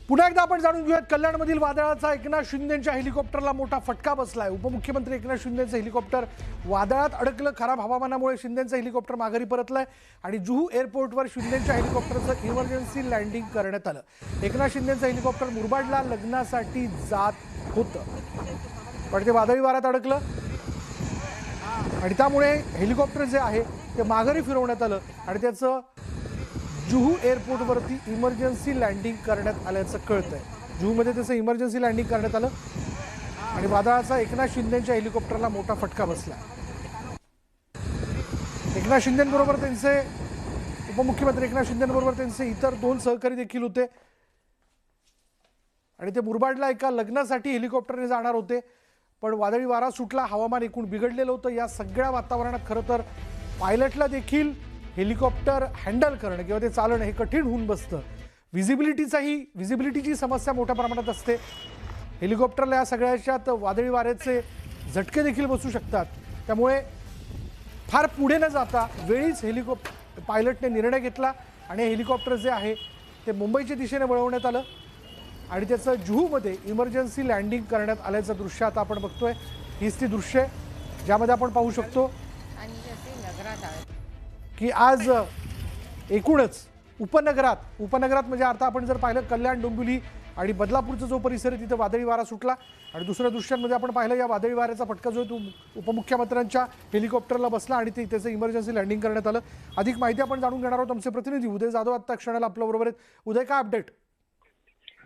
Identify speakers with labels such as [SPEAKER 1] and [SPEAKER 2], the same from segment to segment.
[SPEAKER 1] पुन्हा एकदा आपण जाणून घेऊयात कल्याणमधील वादळाचा एकनाथ शिंदेंच्या हेलिकॉप्टरला मोठा फटका बसलाय। उपमुख्यमंत्री एकनाथ शिंदेंचं हेलिकॉप्टर वादळात अडकलं। खराब हवामानामुळे शिंदेंचं हेलिकॉप्टर माघारी परतलंय आणि जुहू एअरपोर्टवर शिंदेंच्या हेलिकॉप्टरचं इमर्जन्सी लँडिंग करण्यात आलं। एकनाथ शिंदेंचं हेलिकॉप्टर मुरबाडला लग्नासाठी जात होतं, पण ते वादळी वाऱ्यात अडकलं आणि त्यामुळे हेलिकॉप्टर जे आहे ते माघारी फिरवण्यात आलं आणि त्याचं जुहू एअरपोर्टवरती इमर्जन्सी लँडिंग करण्यात आल्याचं कळतंय। जुहूमध्ये त्याचं इमर्जन्सी लँडिंग करण्यात आलं आणि वादळाचा एकनाथ शिंदेंच्या हेलिकॉप्टरला मोठा फटका बसला। एकनाथ शिंदेंबरोबर त्यांचे उपमुख्यमंत्री एकनाथ शिंदेंबरोबर त्यांचे इतर 2 सहकारी देखील होते आणि ते मुरबाडला एका लग्नासाठी हेलिकॉप्टरने जाणार होते, पण वादळी वारा सुटला, हवामान एकूण बिघडलेलं होतं। या सगळ्या वातावरणात खरं तर पायलटला देखील हेलिकॉप्टर हँडल करणं किंवा ते चालवणं हे कठीण होऊन बसतं। विजिबिलिटीची समस्या मोठ्या प्रमाणात असते। हेलिकॉप्टरला या सगळ्याच्यात वादळी वाऱ्याचे झटके देखील बसू शकतात, त्यामुळे फार पुढे न जाता वेळीच पायलटने निर्णय घेतला आणि हेलिकॉप्टर जे आहे ते मुंबईच्या दिशेने वळवण्यात आलं आणि त्याचं जुहूमध्ये इमर्जन्सी लँडिंग करण्यात आल्याचं दृश्य आता आपण बघतोय। हीच ती दृश्य ज्यामध्ये आपण पाहू शकतो की आज एकूणच उपनगरात म्हणजे आता आपण जर पाहिलं कल्याण, डोंबिवली आणि बदलापूरचा जो परिसर आहे तिथे वादळी वारा सुटला आणि दुसऱ्या दृश्यांमध्ये आपण पाहिलं या वादळी वाऱ्याचा फटका जो आहे तो उपमुख्यमंत्र्यांच्या हेलिकॉप्टरला बसला आणि त्याचं इमर्जन्सी लँडिंग करण्यात आलं। अधिक माहिती आपण जाणून घेणार आहोत। आमचे प्रतिनिधी उदय जाधव आता क्षणाला आपल्या बरोबर आहेत। उदय, काय अपडेट?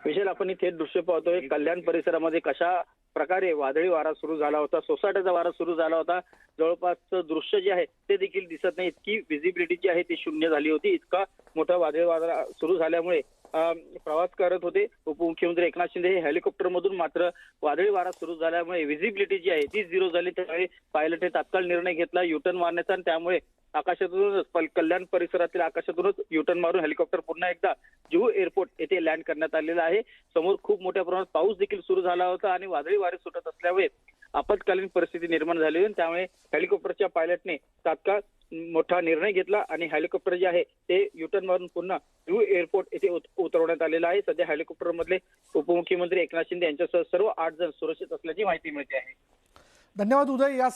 [SPEAKER 2] विशेष आपण इथे दृश्य पाहतोय कल्याण परिसरामध्ये कशा प्रकारे वादळी वारा सुरू झाला होता, सोसाट्याचा वारा सुरू झाला होता। जवळपासचं दृश्य जे आहे ते देखील दिसत नाही, इतकी विजिबिलिटी जी आहे ती शून्य झाली होती। इतका मोठा वादळी वारा सुरू झाल्यामुळे प्रवास करत होते उपमुख्यमंत्री एकनाथ शिंदे हे हेलिकॉप्टर मधून, मात्र वादळी वारा सुरू झाल्यामुळे विजिबिलिटी जी आहे ती 0 झाली। त्यामुळे पायलटने तात्काळ निर्णय घेतला युटर्न मारण्याचा आणि त्यामुळे आकाशातूनच कल्याण परिसरातील आकाशातूनच युटर्न मारून हेलिकॉप्टर पुन्हा एकदा जुहू एअरपोर्ट येथे लँड करण्यात आलेलं आहे। समोर खूप मोठ्या प्रमाणात पाऊस देखील सुरू झाला होता आणि वादळी वारे सुटत असल्यामुळे आपत्कालीन परिस्थिती निर्माण झाली होती। त्यामुळे हेलिकॉप्टरच्या पायलटने तात्काळ मोठा निर्णय घेतला आणि हेलिकॉप्टर जे आहे ते युटर्न मारून पुन्हा जुहू एअरपोर्ट येथे उतरवण्यात आलेलं आहे। सध्या हेलिकॉप्टर मधले उपमुख्यमंत्री एकनाथ शिंदे यांच्यासह सर्व 8 जण सुरक्षित असल्याची माहिती मिळते आहे।
[SPEAKER 1] धन्यवाद उदय। या